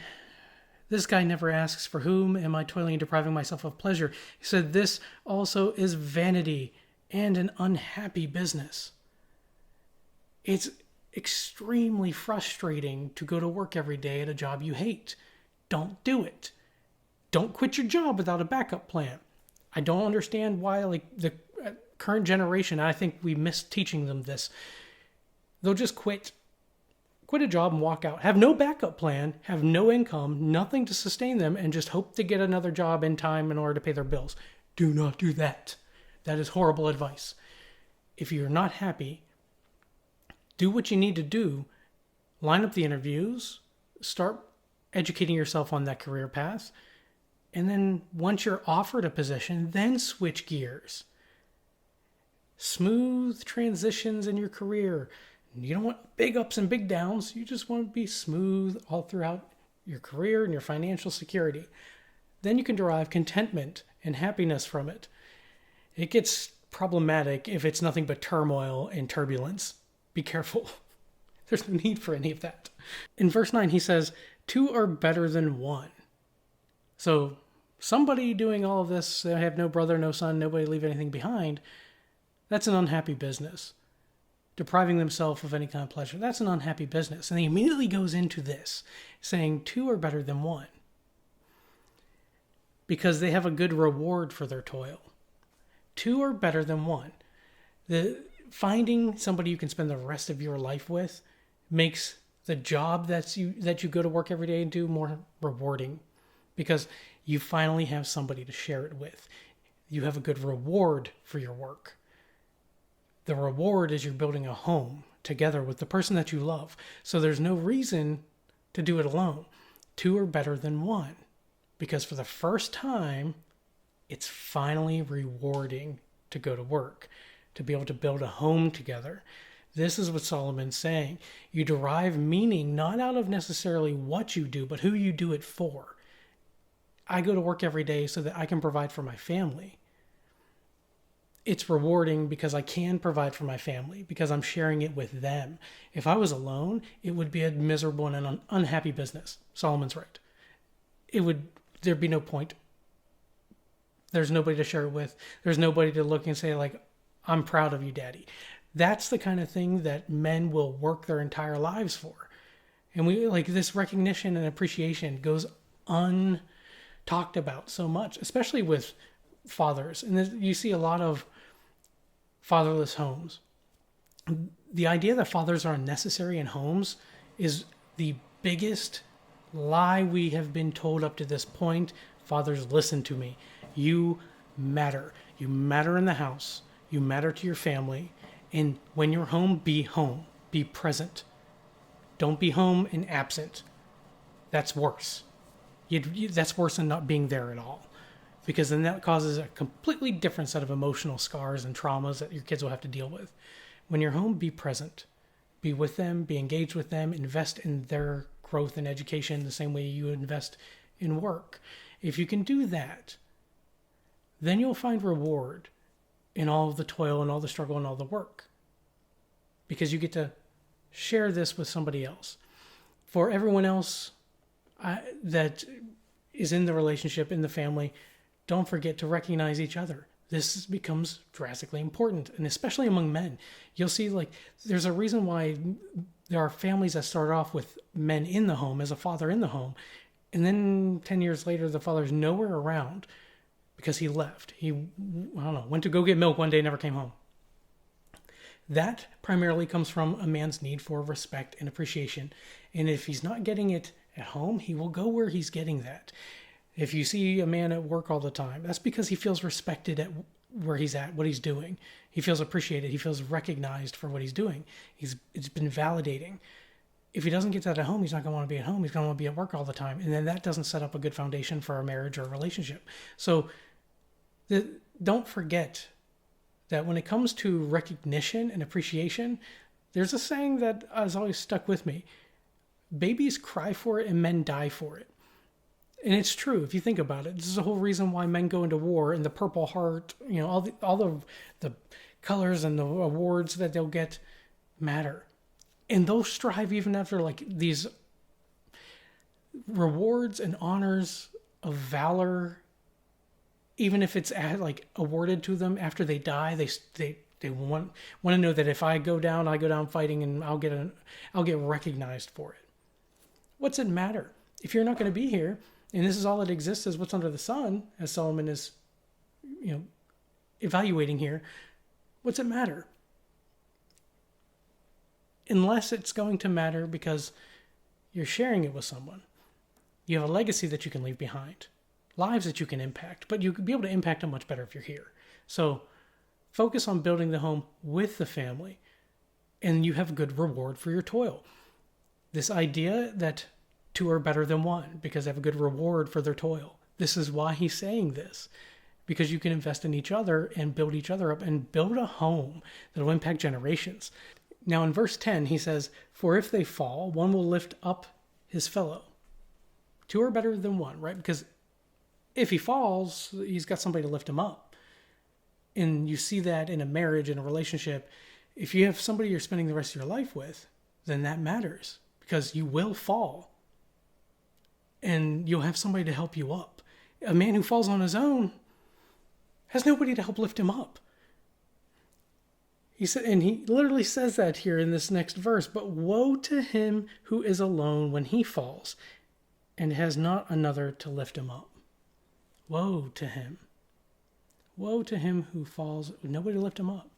this guy never asks, for whom am I toiling and depriving myself of pleasure? He said, this also is vanity and an unhappy business. It's extremely frustrating to go to work every day at a job you hate. Don't do it. Don't quit your job without a backup plan. I don't understand why, the current generation, I think we miss teaching them this. They'll just quit a job and walk out, have no backup plan, have no income, nothing to sustain them, and just hope to get another job in time in order to pay their bills. Do not do that. That is horrible advice. If you're not happy, do what you need to do. Line up the interviews, start educating yourself on that career path, and then once you're offered a position, then switch gears. Smooth transitions in your career. You don't want big ups and big downs. You just want to be smooth all throughout your career and your financial security. Then you can derive contentment and happiness from it. It gets problematic if it's nothing but turmoil and turbulence. Be careful. There's no need for any of that. In verse 9, he says, 2 are better than 1. So somebody doing all of this, they have no brother, no son, nobody leave anything behind, that's an unhappy business. Depriving themselves of any kind of pleasure, that's an unhappy business. And he immediately goes into this, saying 2 are better than 1. Because they have a good reward for their toil. 2 are better than 1. Finding somebody you can spend the rest of your life with makes the job that you go to work every day and do more rewarding, because you finally have somebody to share it with. You have a good reward for your work. The reward is you're building a home together with the person that you love. So there's no reason to do it alone. Two are better than one, because for the first time, it's finally rewarding to go to work, to be able to build a home together. This is what Solomon's saying. You derive meaning not out of necessarily what you do, but who you do it for. I go to work every day so that I can provide for my family. It's rewarding because I can provide for my family, because I'm sharing it with them. If I was alone, it would be a miserable and an unhappy business. Solomon's right. There'd be no point. There's nobody to share it with. There's nobody to look and say, like, I'm proud of you, Daddy. That's the kind of thing that men will work their entire lives for. And we like this recognition and appreciation goes untalked about so much, especially with fathers. And you see a lot of fatherless homes. The idea that fathers are unnecessary in homes is the biggest lie we have been told up to this point. Fathers, listen to me. You matter. You matter in the house. You matter to your family. And when you're home. Be present. Don't be home and absent. That's worse. That's worse than not being there at all. Because then that causes a completely different set of emotional scars and traumas that your kids will have to deal with. When you're home, be present. Be with them. Be engaged with them. Invest in their growth and education the same way you invest in work. If you can do that, then you'll find reward in all of the toil and all the struggle and all the work, because you get to share this with somebody else. For everyone else that is in the relationship, in the family, don't forget to recognize each other. This becomes drastically important, and especially among men. You'll see, like, there's a reason why there are families that start off with men in the home, as a father in the home, and then 10 years later, the father's nowhere around because he left. He, went to go get milk one day, never came home. That primarily comes from a man's need for respect and appreciation. And if he's not getting it at home, he will go where he's getting that. If you see a man at work all the time, that's because he feels respected at where he's at, what he's doing. He feels appreciated. He feels recognized for what he's doing. It's been validating. If he doesn't get that at home, he's not going to want to be at home. He's going to want to be at work all the time. And then that doesn't set up a good foundation for a marriage or a relationship. So don't forget that when it comes to recognition and appreciation, there's a saying that has always stuck with me. Babies cry for it and men die for it. And it's true if you think about it. This is the whole reason why men go into war, and the Purple Heart, all the colors and the awards that they'll get matter. And they'll strive even after like these rewards and honors of valor. Even if it's like awarded to them after they die, they want to know that if I go down fighting, and I'll get recognized for it. What's it matter if you're not going to be here? And this is all that exists, is what's under the sun, as Solomon is, evaluating here. What's it matter? Unless it's going to matter because you're sharing it with someone. You have a legacy that you can leave behind. Lives that you can impact, but you could be able to impact them much better if you're here. So focus on building the home with the family, and you have a good reward for your toil. This idea that two are better than one because they have a good reward for their toil. This is why he's saying this, because you can invest in each other and build each other up and build a home that will impact generations. Now in verse 10, he says, "For if they fall, one will lift up his fellow." Two are better than one, right? Because if he falls, he's got somebody to lift him up. And you see that in a marriage, in a relationship. If you have somebody you're spending the rest of your life with, then that matters, because you will fall. And you'll have somebody to help you up. A man who falls on his own has nobody to help lift him up. He said, and he literally says that here in this next verse, "But woe to him who is alone when he falls and has not another to lift him up." Woe to him. Woe to him who falls with nobody to lift him up.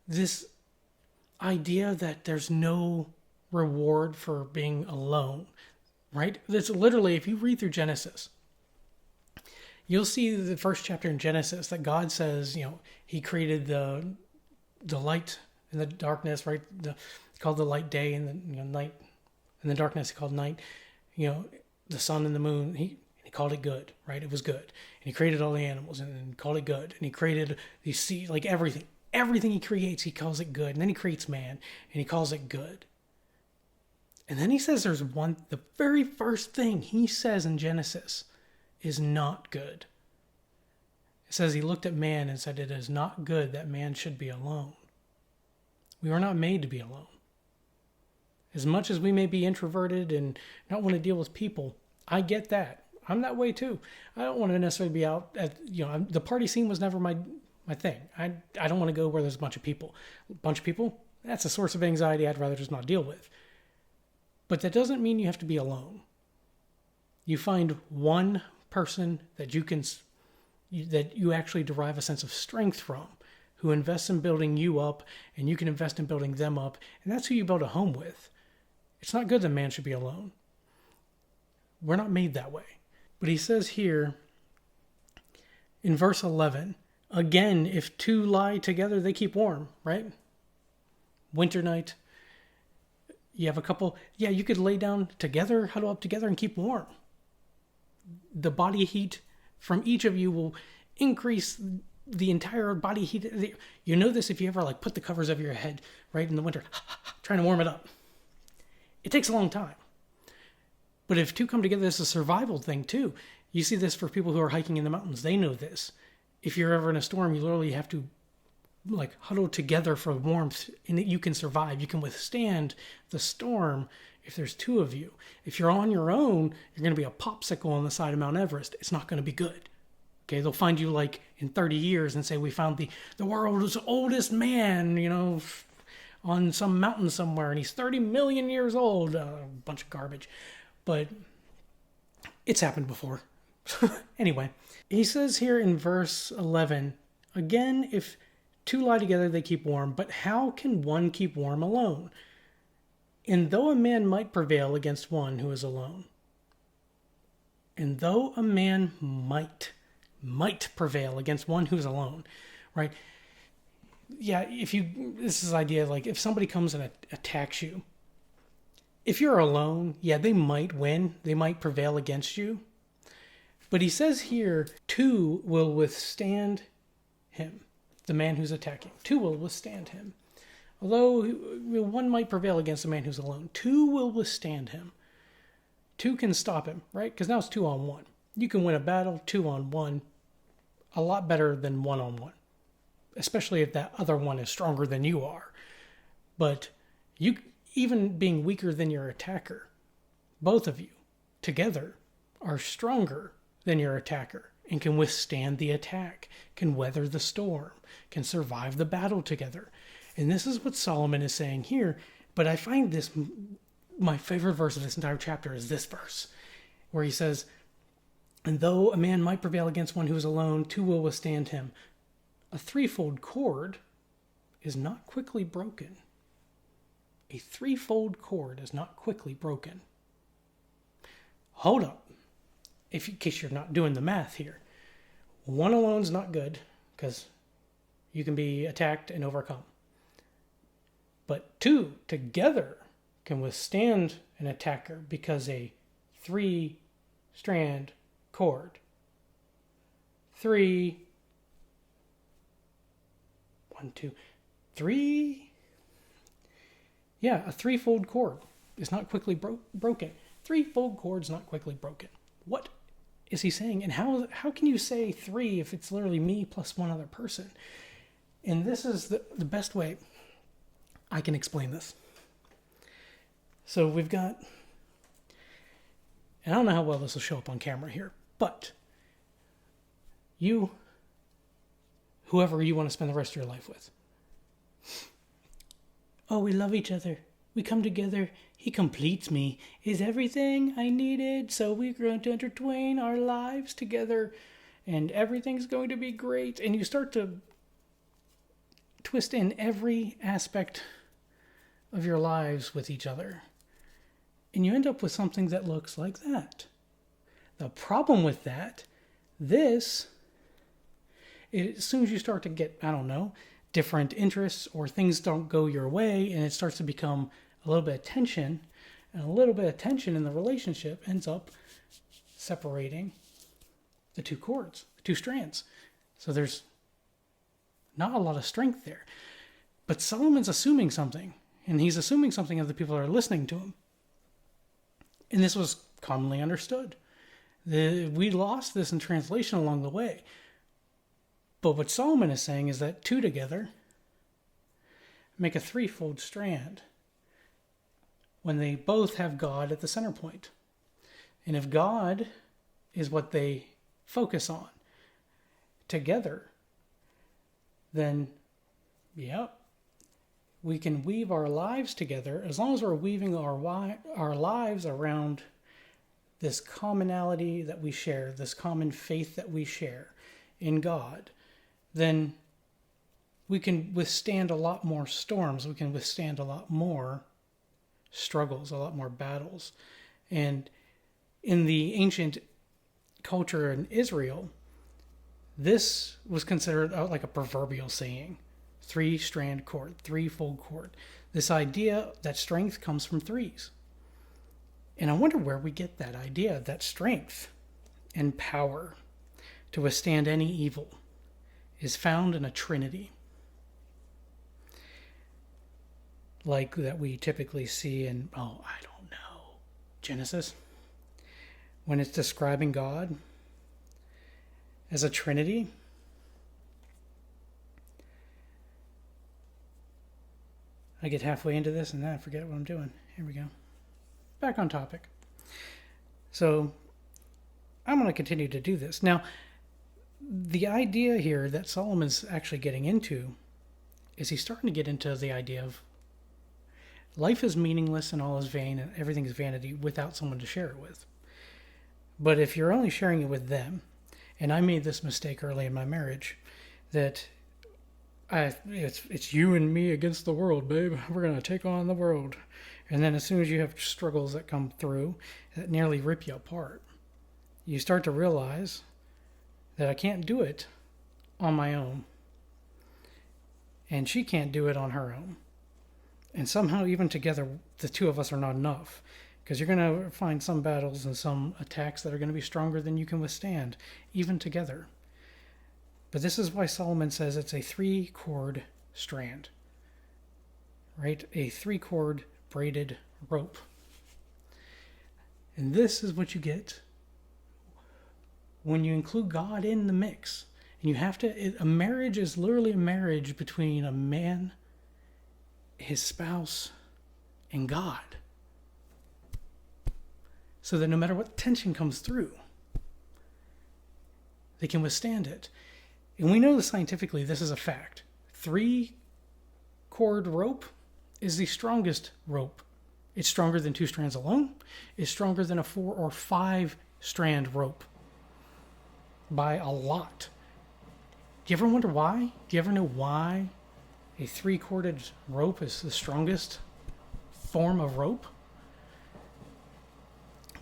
This idea that there's no reward for being alone, right? That's literally, if you read through Genesis, you'll see the first chapter in Genesis that God says, he created the light and the darkness, right? He called the light day, and the night, and the darkness he called night. The sun and the moon, he called it good, right? It was good. And he created all the animals and called it good. And he created these seas, like everything. Everything he creates, he calls it good. And then he creates man and he calls it good. And then he says the very first thing he says in Genesis is not good. It says he looked at man and said, "It is not good that man should be alone." We were not made to be alone. As much as we may be introverted and not want to deal with people, I get that. I'm that way too. I don't want to necessarily be out at, the party scene was never my thing. I don't want to go where there's a bunch of people. A bunch of people, that's a source of anxiety I'd rather just not deal with. But that doesn't mean you have to be alone. You find one person that you actually derive a sense of strength from, who invests in building you up, and you can invest in building them up, and that's who you build a home with. It's not good that man should be alone. We're not made that way. But he says here in verse 11, again, if two lie together, they keep warm, right? Winter night, you have a couple, you could lay down together, huddle up together, and keep warm. The body heat from each of you will increase the entire body heat. You know this if you ever put the covers over your head right in the winter, trying to warm it up. It takes a long time. But if two come together, this is a survival thing too. You see this for people who are hiking in the mountains. They know this. If you're ever in a storm, you literally have to huddle together for warmth, and you can survive. You can withstand the storm if there's two of you. If you're on your own, you're going to be a popsicle on the side of Mount Everest. It's not going to be good. Okay, they'll find you in 30 years and say, we found the world's oldest man, on some mountain somewhere, and he's 30 million years old. A bunch of garbage. But it's happened before. Anyway, he says here in verse 11, again, if two lie together, they keep warm, but how can one keep warm alone? And though a man might prevail against one who is alone, and though a man might prevail against one who's alone, right? Yeah, this is the idea, if somebody comes and attacks you, if you're alone, they might win. They might prevail against you. But he says here, two will withstand him, the man who's attacking. Two will withstand him. Although one might prevail against the man who's alone, two will withstand him. Two can stop him, right? Because now it's 2-on-1. You can win a battle 2-on-1 a lot better than 1-on-1, especially if that other one is stronger than you are. But you, even being weaker than your attacker, both of you together are stronger than your attacker and can withstand the attack, can weather the storm, can survive the battle together. And this is what Solomon is saying here. But I find this, my favorite verse of this entire chapter is this verse, where he says, and though a man might prevail against one who is alone, two will withstand him. A threefold cord is not quickly broken. A threefold cord is not quickly broken. Hold up. In case you're not doing the math here. One alone is not good, because you can be attacked and overcome. But two together can withstand an attacker, because a 3-strand cord. 3, 1, 2, 3. Yeah, a threefold cord is not quickly broken. Threefold cord is not quickly broken. What is he saying? And how can you say 3 if it's literally me plus one other person? And this is the best way I can explain this. So we've got, and I don't know how well this will show up on camera here, but you, whoever you want to spend the rest of your life with. Oh, we love each other. We come together. He completes me. Is everything I needed. So we're going to intertwine our lives together. And everything's going to be great. And you start to twist in every aspect of your lives with each other. And you end up with something that looks like that. The problem with that, as soon as you start to get, different interests or things don't go your way and it starts to become a little bit of tension, and a little bit of tension in the relationship ends up separating the two cords, the two strands. So there's not a lot of strength there. But Solomon's assuming something, and he's assuming something of the people that are listening to him. And this was commonly understood. We lost this in translation along the way. But what Solomon is saying is that two together make a threefold strand when they both have God at the center point. And if God is what they focus on together, then, we can weave our lives together as long as we're weaving our lives around this commonality that we share, this common faith that we share in God. Then we can withstand a lot more storms. We can withstand a lot more struggles, a lot more battles. And in the ancient culture in Israel, this was considered like a proverbial saying. 3-strand cord, threefold cord. This idea that strength comes from threes. And I wonder where we get that idea, that strength and power to withstand any evil is found in a trinity. Like that we typically see in, Genesis. When it's describing God as a trinity. I get halfway into this and then I forget what I'm doing. Here we go. Back on topic. So I'm going to continue to do this. Now, the idea here that Solomon's actually getting into is he's starting to get into the idea of life is meaningless and all is vain and everything is vanity without someone to share it with. But if you're only sharing it with them, and I made this mistake early in my marriage, that it's you and me against the world, babe. We're going to take on the world. And then as soon as you have struggles that come through that nearly rip you apart, you start to realize that I can't do it on my own. And she can't do it on her own. And somehow even together, the two of us are not enough. Because you're going to find some battles and some attacks that are going to be stronger than you can withstand, even together. But this is why Solomon says it's a 3-cord strand, right? A 3-cord braided rope. And this is what you get when you include God in the mix. And you have to, a marriage is literally a marriage between a man, his spouse, and God. So that no matter what tension comes through, they can withstand it. And we know that scientifically this is a fact. 3-cord rope is the strongest rope. It's stronger than 2 strands alone. It's stronger than a 4 or 5-strand rope by a lot. Do you ever wonder why? Do you ever know why a 3-corded rope is the strongest form of rope?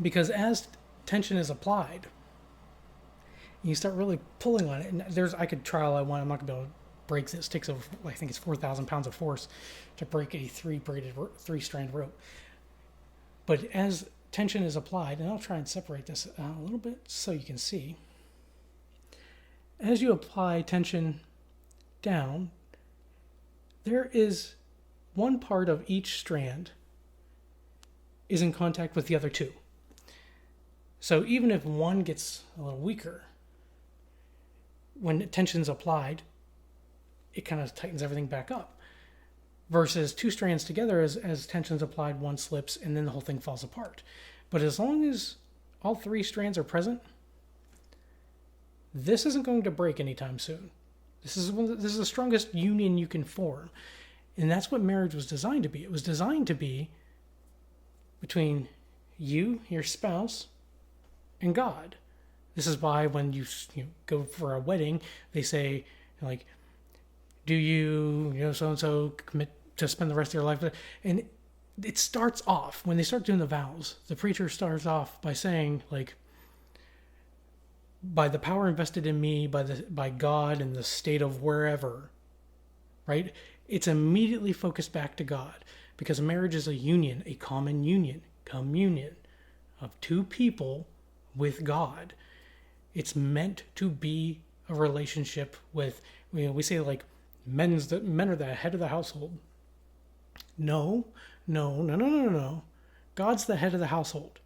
Because as tension is applied, you start really pulling on it. And I could try all I want. I'm not going to be able to break this. It takes I think it's 4,000 pounds of force to break a 3-strand rope. But as tension is applied, and I'll try and separate this a little bit so you can see. As you apply tension down, there is one part of each strand is in contact with the other two. So even if one gets a little weaker, when tension's applied, it kind of tightens everything back up. Versus 2 strands together, as tension's applied, one slips, and then the whole thing falls apart. But as long as all 3 strands are present, this isn't going to break anytime soon. This is the strongest union you can form. And that's what marriage was designed to be. It was designed to be between you, your spouse, and God. This is why when you go for a wedding, they say, like, do you so-and-so commit to spend the rest of their life. And it starts off, when they start doing the vows, the preacher starts off by saying, like, by the power invested in me by God and the state of wherever, right? It's immediately focused back to God, because marriage is a union, a common union, communion of two people with God. It's meant to be a relationship with, we say like men are the head of the household. No. God's the head of the household.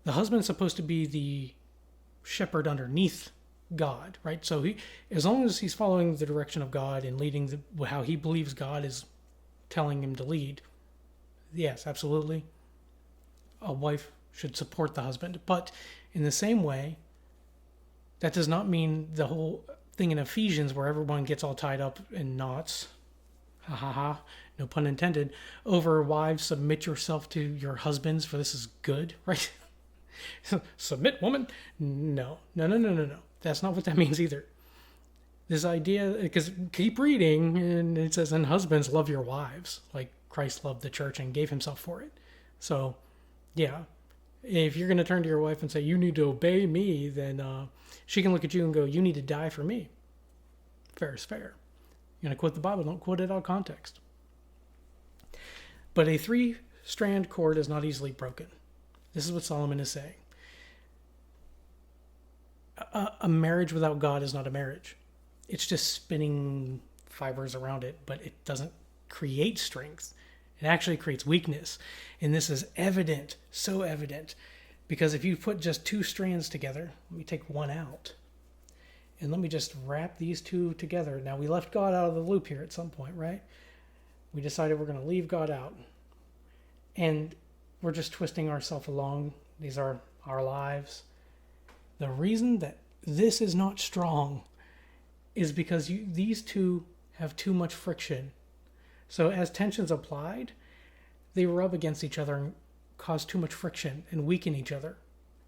The husband's supposed to be the shepherd underneath God, right? So as long as he's following the direction of God and leading how he believes God is telling him to lead, yes, absolutely, a wife should support the husband. But in the same way, that does not mean the whole thing in Ephesians where everyone gets all tied up in knots, no pun intended, over wives, submit yourself to your husbands, for this is good, right? Submit, woman. No. That's not what that means either. This idea, because keep reading, and it says, and husbands, love your wives, like Christ loved the church and gave himself for it. So, yeah, if you're going to turn to your wife and say, you need to obey me, then she can look at you and go, you need to die for me. Fair is fair. You're going to quote the Bible, don't quote it out of context. But a 3-strand cord is not easily broken. This is what Solomon is saying. A marriage without God is not a marriage. It's just spinning fibers around it, but it doesn't create strength. It actually creates weakness. And this is evident, so evident, because if you put just 2 strands together, let me take one out, and let me just wrap these 2 together. Now, we left God out of the loop here at some point, right? We decided we're going to leave God out. And we're just twisting ourselves along. These are our lives. The reason that this is not strong is because these 2 have too much friction. So as tension's applied, they rub against each other and cause too much friction and weaken each other.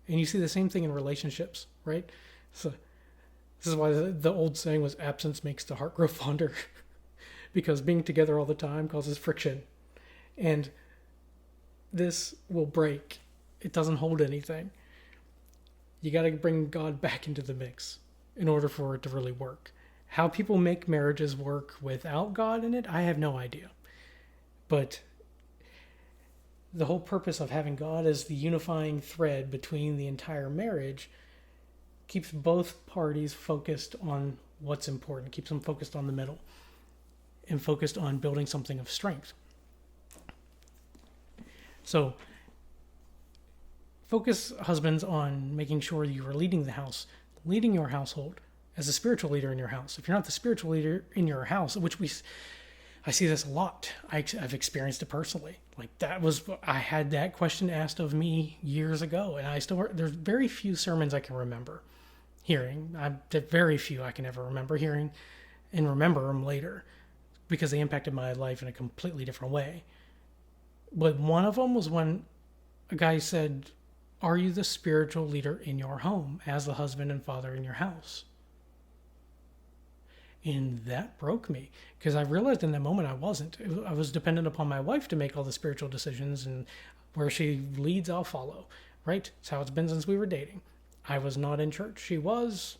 And you see the same thing in relationships, right? So this is why the old saying was, absence makes the heart grow fonder. Because being together all the time causes friction. And this will break. It doesn't hold anything. You got to bring God back into the mix in order for it to really work. How people make marriages work without God in it, I have no idea. But the whole purpose of having God as the unifying thread between the entire marriage keeps both parties focused on what's important, keeps them focused on the middle, and focused on building something of strength. So focus, husbands, on making sure you are leading the house, leading your household as a spiritual leader in your house. If you're not the spiritual leader in your house, I see this a lot. I've experienced it personally. Like I had that question asked of me years ago, and there's very few sermons I can remember hearing. Very few I can ever remember hearing and remember them later because they impacted my life in a completely different way. But one of them was when a guy said, are you the spiritual leader in your home as the husband and father in your house? And that broke me because I realized in that moment I wasn't. I was dependent upon my wife to make all the spiritual decisions, and where she leads, I'll follow, right? It's how it's been since we were dating. I was not in church. She was.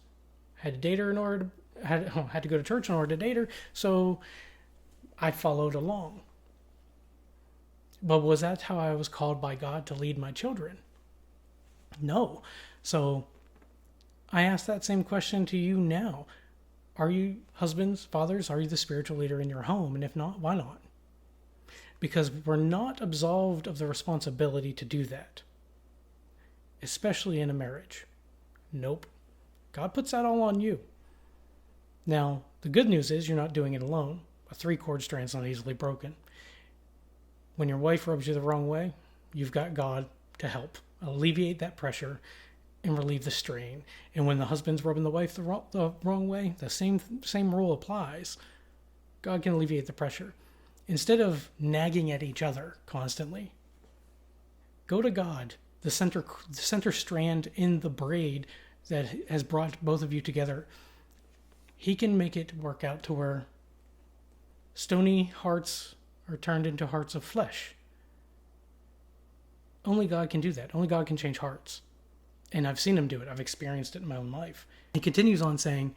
Had to date her had to go to church in order to date her, so I followed along. But was that how I was called by God to lead my children? No. So I ask that same question to you now. Are you, husbands, fathers, are you the spiritual leader in your home? And if not, why not? Because we're not absolved of the responsibility to do that, especially in a marriage. Nope. God puts that all on you. Now, the good news is you're not doing it alone. A 3-cord strand's not easily broken. When your wife rubs you the wrong way, you've got God to help alleviate that pressure and relieve the strain. And when the husband's rubbing the wife the wrong way, the same rule applies. God can alleviate the pressure. Instead of nagging at each other constantly, go to God, the center strand in the braid that has brought both of you together. He can make it work out to where Stony hearts are turned into hearts of flesh. Only God can do that. Only God can change hearts. And I've seen him do it. I've experienced it in my own life. He continues on saying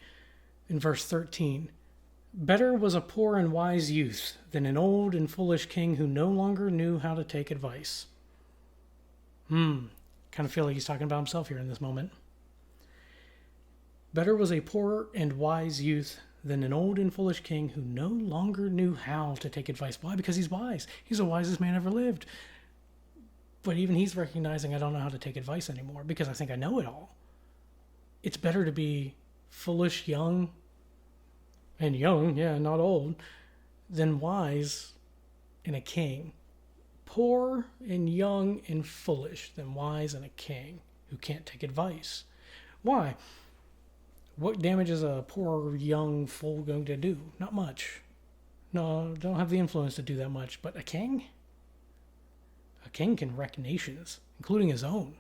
in verse 13, better was a poor and wise youth than an old and foolish king who no longer knew how to take advice. Kind of feel like he's talking about himself here in this moment. Better was a poor and wise youth than an old and foolish king who no longer knew how to take advice. Why? Because he's wise. He's the wisest man ever lived. But even he's recognizing I don't know how to take advice anymore because I think I know it all. It's better to be foolish, young, and young, yeah, not old, than wise and a king. Poor and young and foolish than wise and a king who can't take advice. Why? What damage is a poor, young fool going to do? Not much. No, don't have the influence to do that much. But a king? A king can wreck nations, including his own.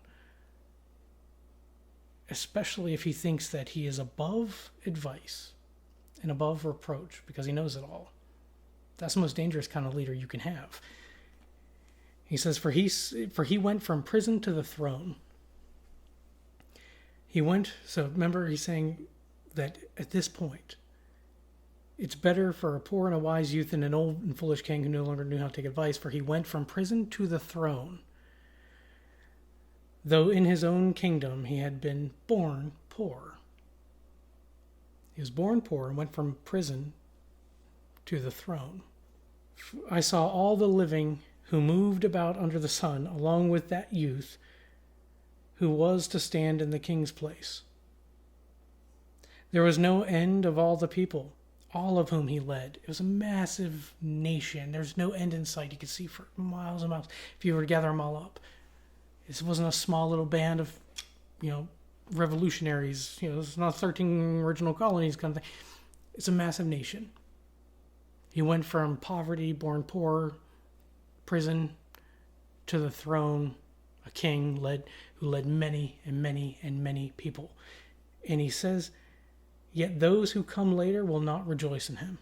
Especially if he thinks that he is above advice and above reproach because he knows it all. That's the most dangerous kind of leader you can have. He says, for he went from prison to the throne. So remember he's saying that at this point, it's better for a poor and a wise youth than an old and foolish king who no longer knew how to take advice, for he went from prison to the throne. Though in his own kingdom he had been born poor. He was born poor and went from prison to the throne. I saw all the living who moved about under the sun, along with that youth who was to stand in the king's place. There was no end of all the people, all of whom he led. It was a massive nation. There's no end in sight. You could see for miles and miles if you were to gather them all up. This wasn't a small little band of, revolutionaries. It's not 13 original colonies kind of thing. It's a massive nation. He went from poverty, born poor, prison, to the throne, a king who led many and many and many people. And he says, yet those who come later will not rejoice in him.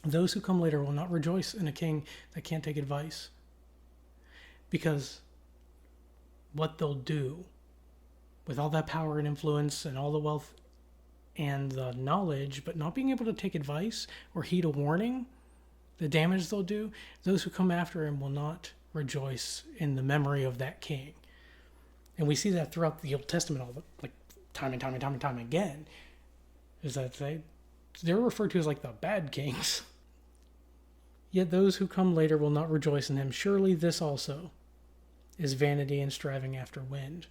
Those who come later will not rejoice in a king that can't take advice. Because what they'll do with all that power and influence and all the wealth and the knowledge, but not being able to take advice or heed a warning, the damage they'll do, those who come after him will not rejoice in the memory of that king. And we see that throughout the Old Testament, time and time again, is that they're referred to as like the bad kings. Yet those who come later will not rejoice in him. Surely this also is vanity and striving after wind.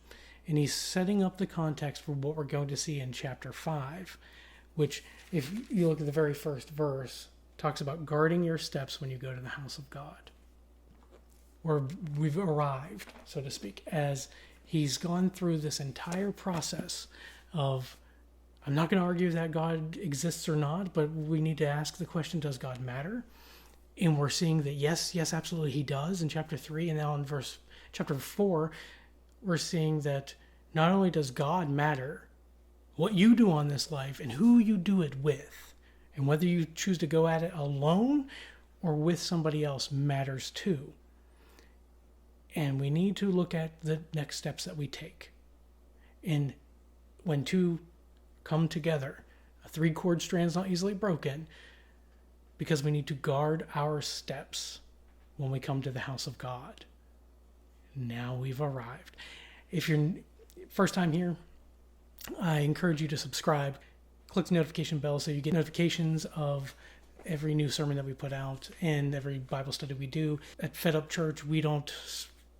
And he's setting up the context for what we're going to see in chapter 5, which, if you look at the very first verse, talks about guarding your steps when you go to the house of God. We've arrived, so to speak, as he's gone through this entire process of, I'm not going to argue that God exists or not, but we need to ask the question, does God matter? And we're seeing that yes, absolutely he does in chapter 3, and now in chapter 4, we're seeing that not only does God matter, what you do on this life and who you do it with, and whether you choose to go at it alone or with somebody else matters too. And we need to look at the next steps that we take. And when two come together, a 3-cord strand's not easily broken, because we need to guard our steps when we come to the house of God. Now we've arrived. If you're first time here, I encourage you to subscribe. Click the notification bell so you get notifications of every new sermon that we put out and every Bible study we do. At Fed Up Church, we don't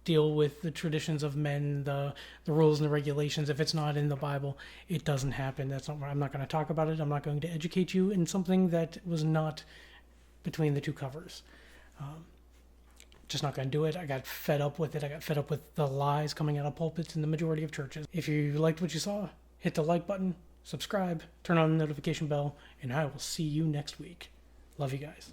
deal with the traditions of men, the rules and the regulations. If it's not in the Bible, it doesn't happen. I'm not going to talk about it. I'm not going to educate you in something that was not between the two covers. Just not going to do it. I got fed up with it. I got fed up with the lies coming out of pulpits in the majority of churches. If you liked what you saw, hit the like button, subscribe, turn on the notification bell, and I will see you next week. Love you guys.